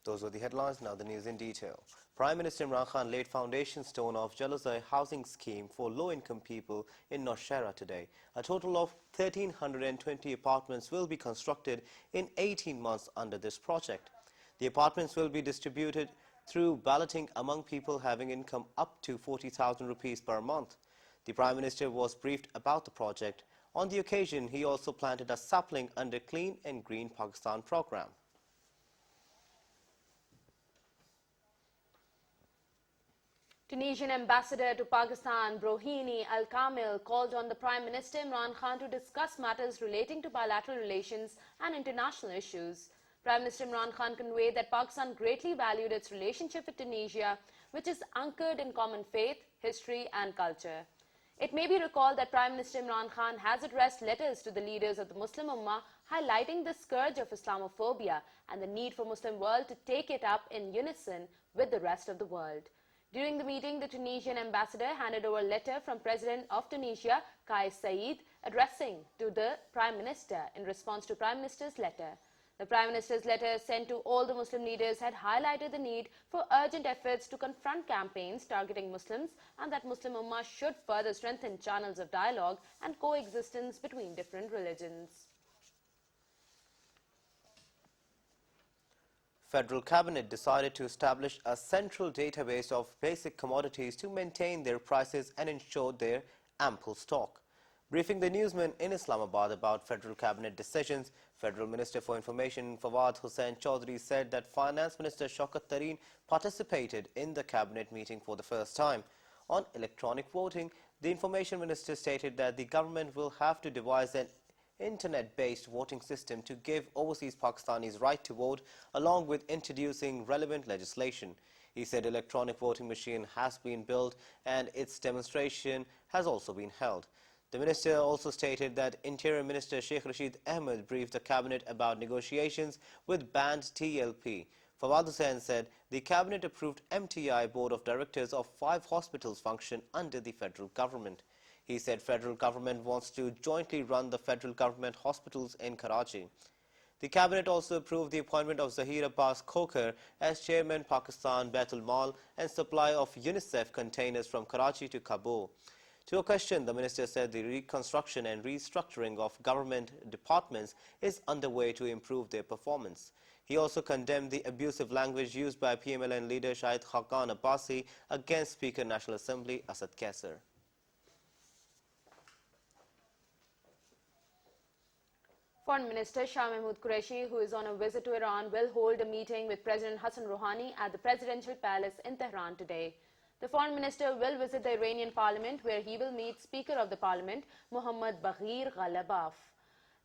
Those were the headlines, now the news in detail. Prime Minister Imran Khan laid foundation stone of Jalazai housing scheme for low-income people in Naushera today. A total of 1,320 apartments will be constructed in 18 months under this project. The apartments will be distributed through balloting among people having income up to 40,000 rupees per month. The Prime Minister was briefed about the project. On the occasion, he also planted a sapling under Clean and Green Pakistan program. Tunisian ambassador to Pakistan, Brohini Al-Kamil, called on the Prime Minister Imran Khan to discuss matters relating to bilateral relations and international issues. Prime Minister Imran Khan conveyed that Pakistan greatly valued its relationship with Tunisia, which is anchored in common faith, history and culture. It may be recalled that Prime Minister Imran Khan has addressed letters to the leaders of the Muslim Ummah highlighting the scourge of Islamophobia and the need for Muslim world to take it up in unison with the rest of the world. During the meeting, the Tunisian ambassador handed over a letter from President of Tunisia, Kais Saied, addressing to the Prime Minister in response to Prime Minister's letter. The Prime Minister's letter sent to all the Muslim leaders had highlighted the need for urgent efforts to confront campaigns targeting Muslims and that Muslim Ummah should further strengthen channels of dialogue and coexistence between different religions. Federal Cabinet decided to establish a central database of basic commodities to maintain their prices and ensure their ample stock. Briefing the newsmen in Islamabad about Federal Cabinet decisions, Federal Minister for Information Fawad Hussain Chaudhary said that Finance Minister Shaukat Tareen participated in the Cabinet meeting for the first time. On electronic voting, the Information Minister stated that the government will have to devise an internet-based voting system to give overseas Pakistanis right to vote, along with introducing relevant legislation. He said electronic voting machine has been built and its demonstration has also been held. The minister also stated that Interior Minister Sheikh Rashid Ahmed briefed the Cabinet about negotiations with banned TLP. Fawad Hussain said the Cabinet approved MTI Board of Directors of 5 hospitals function under the federal government. He said federal government wants to jointly run the federal government hospitals in Karachi. The Cabinet also approved the appointment of Zahir Abbas Khokar as Chairman Pakistan Baitul Mal and supply of UNICEF containers from Karachi to Kabul. To a question, the minister said the reconstruction and restructuring of government departments is underway to improve their performance. He also condemned the abusive language used by PMLN leader Shahid Khaqan Abbasi against Speaker National Assembly Asad Kaisar. Foreign Minister Shah Mahmood Qureshi, who is on a visit to Iran, will hold a meeting with President Hassan Rouhani at the Presidential Palace in Tehran today. The Foreign Minister will visit the Iranian Parliament, where he will meet Speaker of the Parliament, Mohammad Baghir Ghalibaf.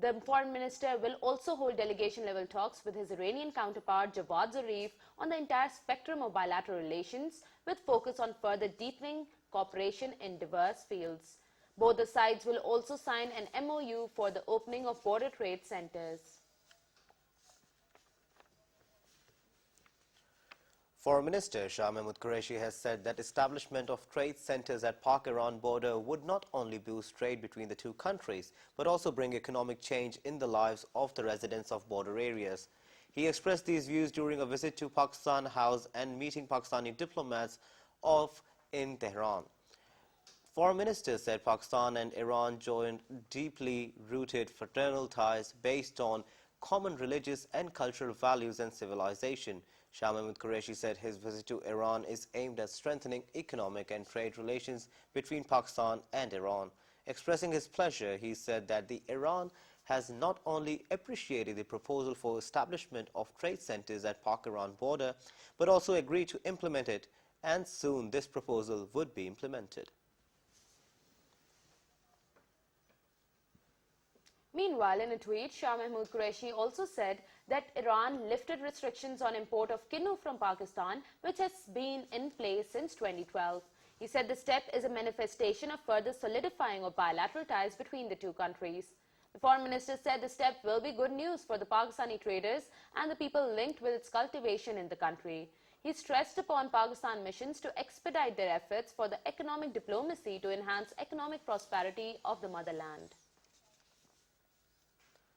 The Foreign Minister will also hold delegation-level talks with his Iranian counterpart, Javad Zarif, on the entire spectrum of bilateral relations, with focus on further deepening cooperation in diverse fields. Both the sides will also sign an MOU for the opening of border trade centers. Foreign Minister Shah Mahmood Qureshi has said that establishment of trade centers at Pak-Iran border would not only boost trade between the two countries, but also bring economic change in the lives of the residents of border areas. He expressed these views during a visit to Pakistan House and meeting Pakistani diplomats in Tehran. Foreign Minister said Pakistan and Iran joined deeply rooted fraternal ties based on common religious and cultural values and civilization. Shah Mahmood Qureshi said his visit to Iran is aimed at strengthening economic and trade relations between Pakistan and Iran. Expressing his pleasure, he said that the Iran has not only appreciated the proposal for establishment of trade centers at Pak-Iran border, but also agreed to implement it, and soon this proposal would be implemented. Meanwhile, in a tweet, Shah Mahmood Qureshi also said that Iran lifted restrictions on import of kinnu from Pakistan, which has been in place since 2012. He said the step is a manifestation of further solidifying of bilateral ties between the two countries. The Foreign Minister said the step will be good news for the Pakistani traders and the people linked with its cultivation in the country. He stressed upon Pakistan missions to expedite their efforts for the economic diplomacy to enhance economic prosperity of the motherland.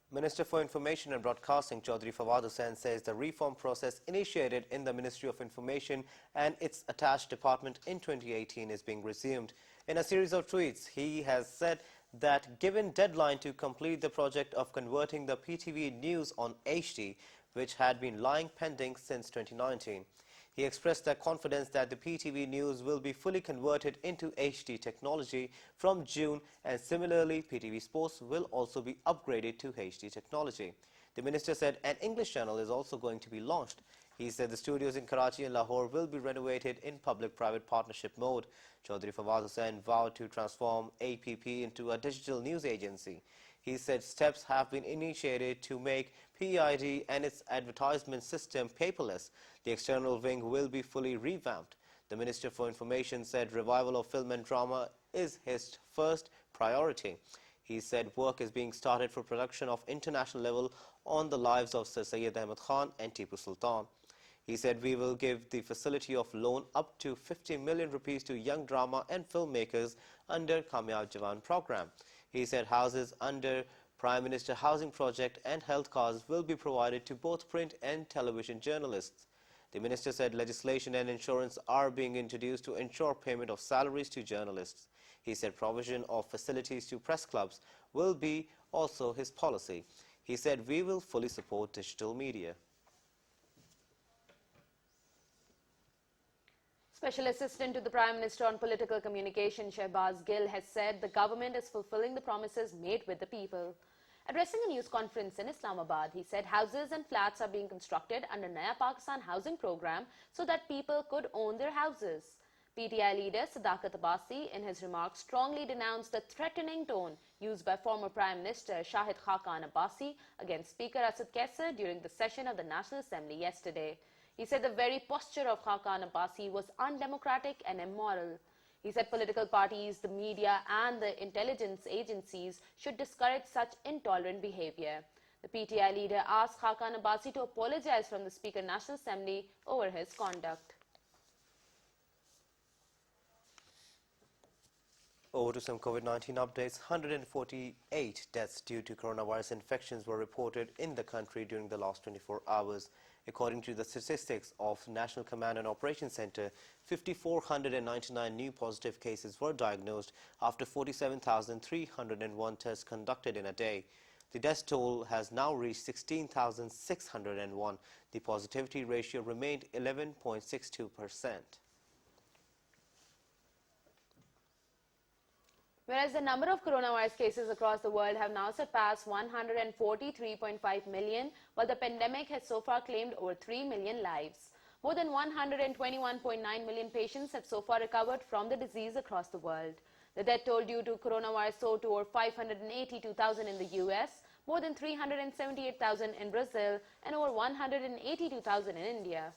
Minister for Information and Broadcasting Chaudhary Fawad Hussain says the reform process initiated in the Ministry of Information and its attached department in 2018 is being resumed. In a series of tweets, he has said that given deadline to complete the project of converting the PTV news on HD, which had been lying pending since 2019. He expressed their confidence that the PTV news will be fully converted into HD technology from June, and similarly PTV Sports will also be upgraded to HD technology. The minister said an English channel is also going to be launched. He said the studios in Karachi and Lahore will be renovated in public-private partnership mode. Chaudhary Fawad Hussain vowed to transform APP into a digital news agency. He said steps have been initiated to make PID and its advertisement system paperless. The external wing will be fully revamped. The Minister for Information said revival of film and drama is his first priority. He said work is being started for production of international level on the lives of Sir Syed Ahmad Khan and Tipu Sultan. He said we will give the facility of loan up to 50 million rupees to young drama and filmmakers under Kamyab Jawan program. He said houses under Prime Minister Housing Project and health cards will be provided to both print and television journalists. The minister said legislation and insurance are being introduced to ensure payment of salaries to journalists. He said provision of facilities to press clubs will be also his policy. He said we will fully support digital media. Special Assistant to the Prime Minister on Political Communication, Shehbaz Gill, has said the government is fulfilling the promises made with the people. Addressing a news conference in Islamabad, he said houses and flats are being constructed under Naya Pakistan housing program so that people could own their houses. PTI leader Sadakat Abbasi, in his remarks, strongly denounced the threatening tone used by former Prime Minister Shahid Khaqan Abbasi against Speaker Asad Kaisar during the session of the National Assembly yesterday. He said the very posture of Khaqan Abbasi was undemocratic and immoral. He said political parties, the media and the intelligence agencies should discourage such intolerant behavior. The PTI leader asked Khaqan Abbasi to apologize from the Speaker National Assembly over his conduct. Over to some COVID-19 updates. 148 deaths due to coronavirus infections were reported in the country during the last 24 hours. According to the statistics of National Command and Operations Center, 5,499 new positive cases were diagnosed after 47,301 tests conducted in a day. The death toll has now reached 16,601. The positivity ratio remained 11.62%. Whereas the number of coronavirus cases across the world have now surpassed 143.5 million, while the pandemic has so far claimed over 3 million lives. More than 121.9 million patients have so far recovered from the disease across the world. The death toll due to coronavirus soared to over 582,000 in the US, more than 378,000 in Brazil, and over 182,000 in India.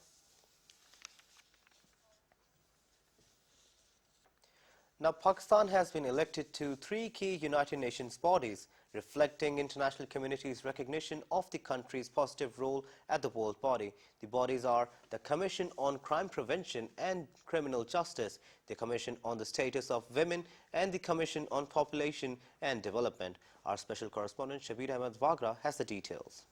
Now, Pakistan has been elected to 3 key United Nations bodies, reflecting international community's recognition of the country's positive role at the world body. The bodies are the Commission on Crime Prevention and Criminal Justice, the Commission on the Status of Women, and the Commission on Population and Development. Our special correspondent Shabir Ahmed Wagra has the details.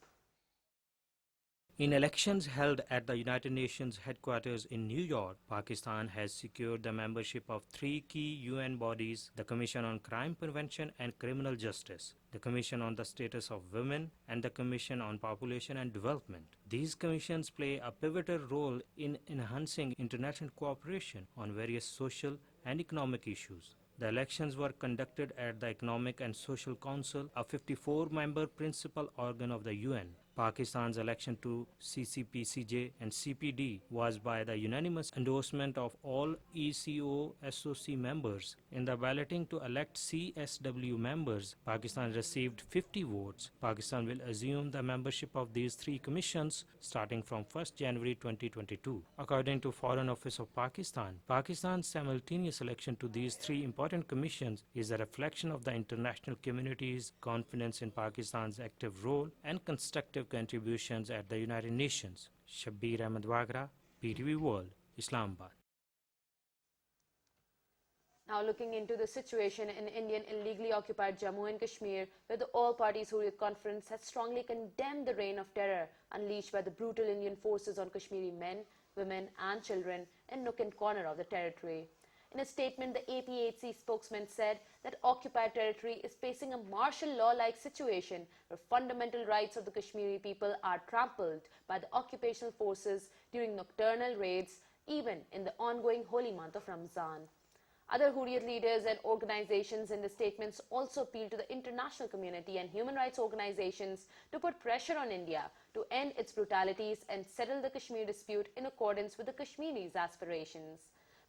In elections held at the United Nations headquarters in New York, Pakistan has secured the membership of 3 key UN bodies: the Commission on Crime Prevention and Criminal Justice, the Commission on the Status of Women, and the Commission on Population and Development. These commissions play a pivotal role in enhancing international cooperation on various social and economic issues. The elections were conducted at the Economic and Social Council, a 54-member principal organ of the UN. Pakistan's election to CCP-CJ and CPD was by the unanimous endorsement of all ECO-SOC members. In the balloting to elect CSW members, Pakistan received 50 votes. Pakistan will assume the membership of these 3 commissions starting from 1st January 2022. According to Foreign Office of Pakistan, Pakistan's simultaneous election to these 3 important commissions is a reflection of the international community's confidence in Pakistan's active role and constructive contributions at the United Nations. Shabir Ahmed Wagra, PTV World, Islamabad. Now looking into the situation in Indian illegally occupied Jammu and Kashmir, where the all-parties Hurriyat Conference has strongly condemned the reign of terror unleashed by the brutal Indian forces on Kashmiri men, women and children in nook and corner of the territory. In a statement, the APHC spokesman said that occupied territory is facing a martial law-like situation where fundamental rights of the Kashmiri people are trampled by the occupational forces during nocturnal raids, even in the ongoing holy month of Ramzan. Other Hurriyat leaders and organizations in the statements also appealed to the international community and human rights organizations to put pressure on India to end its brutalities and settle the Kashmir dispute in accordance with the Kashmiris' aspirations.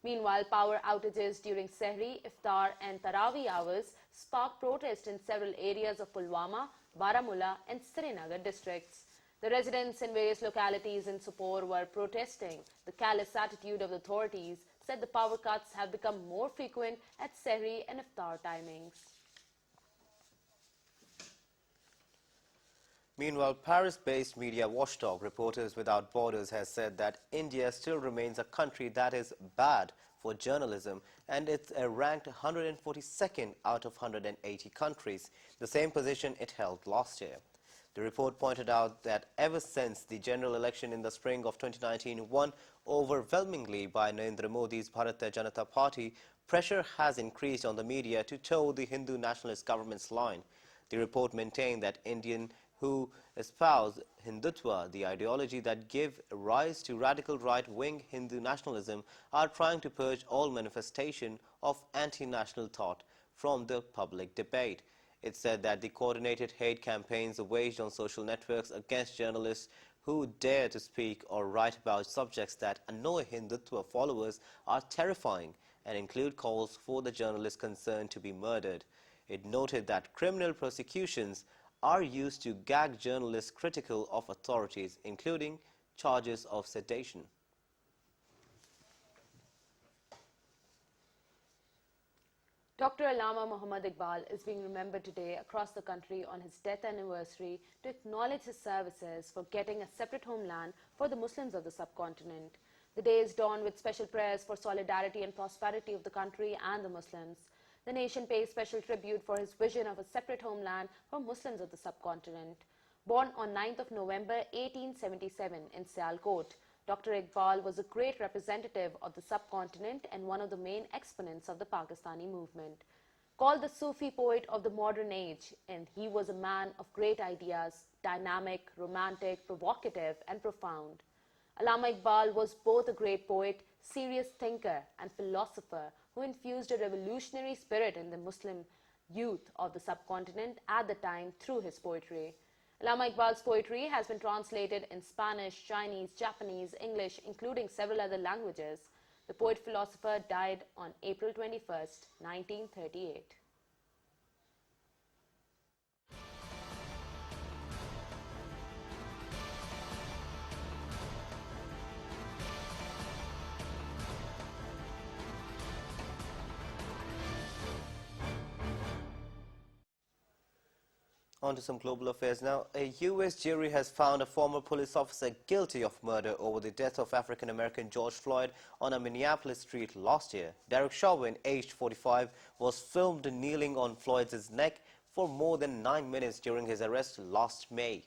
Meanwhile, power outages during Sehri, Iftar and Taraweeh hours sparked protests in several areas of Pulwama, Baramulla and Srinagar districts. The residents in various localities in Sopore were protesting the callous attitude of the authorities, said the power cuts have become more frequent at Sehri and Iftar timings. Meanwhile, Paris-based media watchdog Reporters Without Borders has said that India still remains a country that is bad for journalism, and it's ranked 142nd out of 180 countries, the same position it held last year. The report pointed out that ever since the general election in the spring of 2019 won overwhelmingly by Narendra Modi's Bharatiya Janata Party, pressure has increased on the media to toe the Hindu nationalist government's line. The report maintained that Indians who espouse Hindutva, the ideology that gave rise to radical right-wing Hindu nationalism, are trying to purge all manifestation of anti-national thought from the public debate. It said that the coordinated hate campaigns waged on social networks against journalists who dare to speak or write about subjects that annoy Hindutva followers are terrifying and include calls for the journalists concerned to be murdered. It noted that criminal prosecutions are used to gag journalists critical of authorities, including charges of sedition. Dr. Allama Muhammad Iqbal is being remembered today across the country on his death anniversary to acknowledge his services for getting a separate homeland for the Muslims of the subcontinent. The day is dawned with special prayers for solidarity and prosperity of the country and the Muslims. The nation pays special tribute for his vision of a separate homeland for Muslims of the subcontinent. Born on 9th of November 1877 in Sialkot, Dr. Iqbal was a great representative of the subcontinent and one of the main exponents of the Pakistani movement. Called the Sufi poet of the modern age, and he was a man of great ideas, dynamic, romantic, provocative and profound. Allama Iqbal was both a great poet, serious thinker and philosopher who infused a revolutionary spirit in the Muslim youth of the subcontinent at the time through his poetry. Allama Iqbal's poetry has been translated in Spanish, Chinese, Japanese, English, including several other languages. The poet-philosopher died on April 21st, 1938. On to some global affairs now. A U.S. jury has found a former police officer guilty of murder over the death of African-American George Floyd on a Minneapolis street last year. Derek Chauvin, aged 45, was filmed kneeling on Floyd's neck for more than 9 minutes during his arrest last May.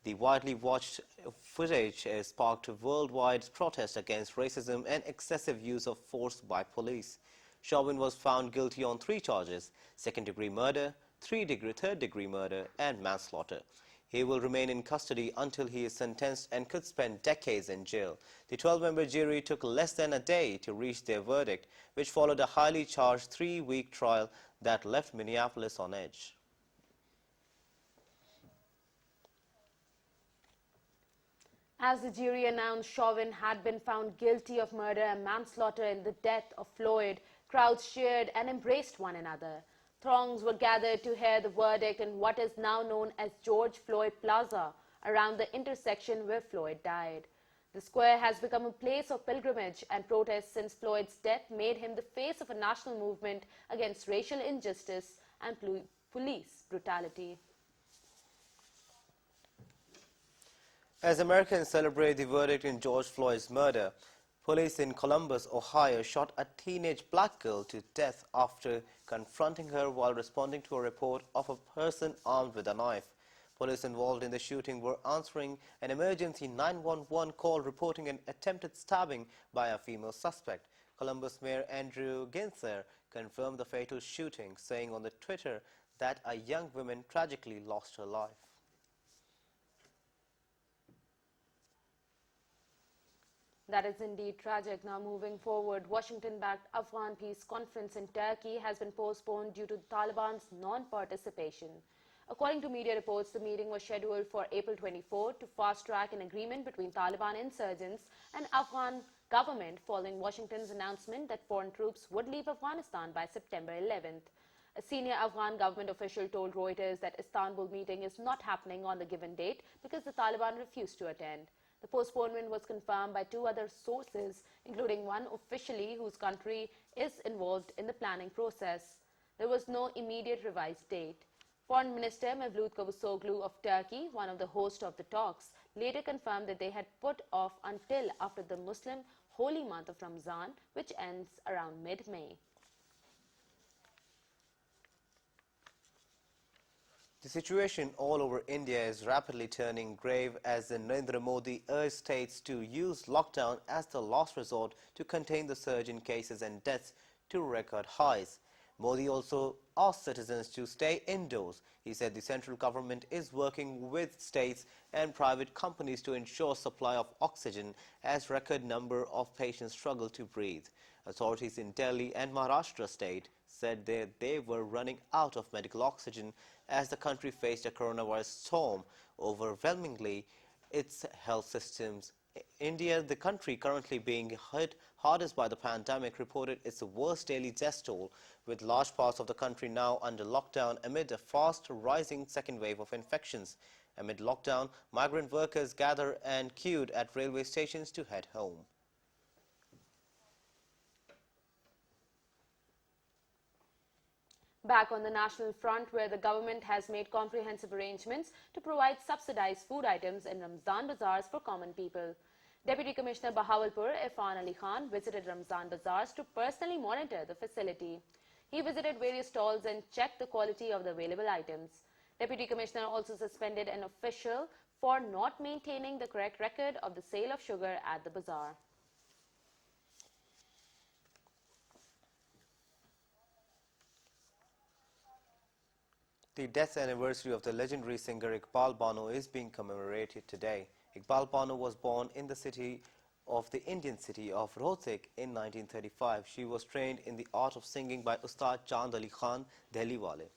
The widely watched footage sparked worldwide protest against racism and excessive use of force by police. Chauvin was found guilty on 3 charges: second-degree murder, third-degree murder and manslaughter. He will remain in custody until he is sentenced and could spend decades in jail. The 12-member jury took less than a day to reach their verdict, which followed a highly charged 3-week trial that left Minneapolis on edge. As the jury announced Chauvin had been found guilty of murder and manslaughter in the death of Floyd, crowds cheered and embraced one another. Throngs were gathered to hear the verdict in what is now known as George Floyd Plaza, around the intersection where Floyd died. The square has become a place of pilgrimage and protest since Floyd's death made him the face of a national movement against racial injustice and police brutality. As Americans celebrate the verdict in George Floyd's murder, Police in Columbus, Ohio shot a teenage black girl to death after confronting her while responding to a report of a person armed with a knife. Police involved in the shooting were answering an emergency 911 call reporting an attempted stabbing by a female suspect. Columbus Mayor Andrew Ginther confirmed the fatal shooting, saying on the Twitter that a young woman tragically lost her life. That is indeed tragic. Now moving forward, Washington-backed Afghan peace conference in Turkey has been postponed due to the Taliban's non-participation. According to media reports, the meeting was scheduled for April 24 to fast-track an agreement between Taliban insurgents and Afghan government following Washington's announcement that foreign troops would leave Afghanistan by September 11th. A senior Afghan government official told Reuters that Istanbul meeting is not happening on the given date because the Taliban refused to attend. The postponement was confirmed by two other sources, including one officially whose country is involved in the planning process. There was no immediate revised date. Foreign Minister Mevlut Cavusoglu of Turkey, one of the hosts of the talks, later confirmed that they had put off until after the Muslim holy month of Ramzan, which ends around mid-May. The situation all over India is rapidly turning grave as Narendra Modi urged states to use lockdown as the last resort to contain the surge in cases and deaths to record highs. Modi also asked citizens to stay indoors. He said the central government is working with states and private companies to ensure supply of oxygen as record number of patients struggle to breathe. Authorities in Delhi and Maharashtra state said they were running out of medical oxygen as the country faced a coronavirus storm, overwhelmingly its health systems. India, the country currently being hit hardest by the pandemic, reported its worst daily death toll, with large parts of the country now under lockdown amid a fast rising second wave of infections. Amid lockdown, migrant workers gather and queued at railway stations to head home. Back on the national front, where the government has made comprehensive arrangements to provide subsidized food items in Ramzan bazaars for common people. Deputy Commissioner Bahawalpur, Irfan Ali Khan, visited Ramzan bazaars to personally monitor the facility. He visited various stalls and checked the quality of the available items. Deputy Commissioner also suspended an official for not maintaining the correct record of the sale of sugar at the bazaar. The death anniversary of the legendary singer Iqbal Bano is being commemorated today. Iqbal Bano was born in the Indian city of Rohtak in 1935. She was trained in the art of singing by Ustad Chand Ali Khan, Delhi Wale.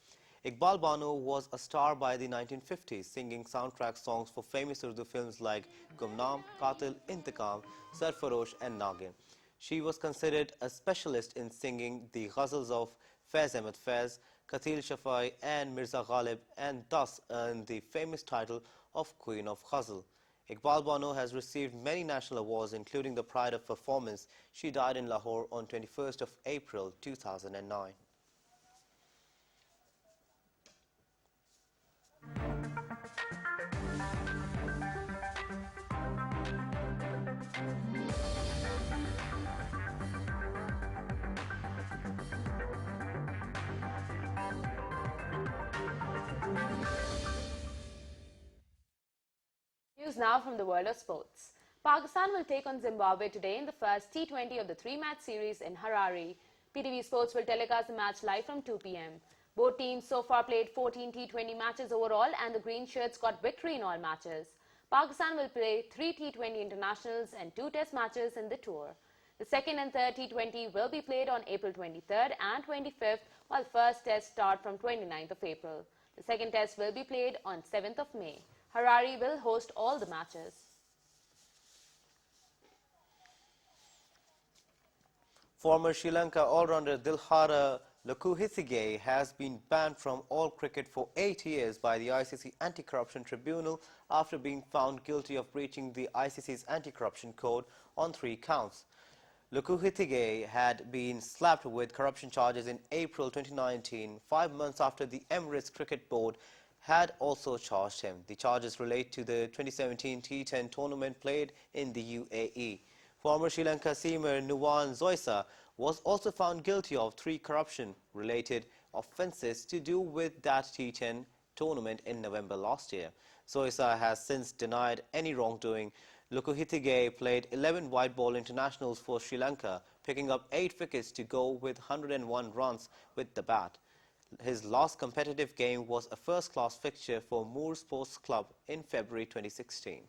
Iqbal Bano was a star by the 1950s, singing soundtrack songs for famous Urdu films like Gumnaam, Qatil, Intiqam, Sarfarosh and Nagin. She was considered a specialist in singing the ghazals of Faiz Ahmed Faiz, Qatil Shafai and Mirza Ghalib, and thus earned the famous title of Queen of Ghazal. Iqbal Bano has received many national awards, including the Pride of Performance. She died in Lahore on 21st of April 2009. News now from the world of sports. Pakistan will take on Zimbabwe today in the first T20 of the three-match series in Harare. PTV Sports will telecast the match live from 2 p.m. Both teams so far played 14 T20 matches overall, and the green shirts got victory in all matches. Pakistan will play 3 T20 internationals and 2 test matches in the tour. The second and third T20 will be played on April 23rd and 25th, while first tests start from 29th of April. The second test will be played on 7th of May. Harare will host all the matches. Former Sri Lanka all-rounder Dilhara Lokuhithige has been banned from all cricket for 8 years by the ICC Anti-Corruption Tribunal after being found guilty of breaching the ICC's anti-corruption code on 3 counts. Lokuhithige had been slapped with corruption charges in April 2019, 5 months after the Emirates Cricket Board had also charged him. The charges relate to the 2017 T10 tournament played in the UAE. Former Sri Lanka seamer Nuwan Zoysa was also found guilty of 3 corruption-related offences to do with that T10 tournament in November last year. Zoysa has since denied any wrongdoing. Lukuhithige played 11 white ball internationals for Sri Lanka, picking up 8 wickets to go with 101 runs with the bat. His last competitive game was a first-class fixture for Moore Sports Club in February 2016.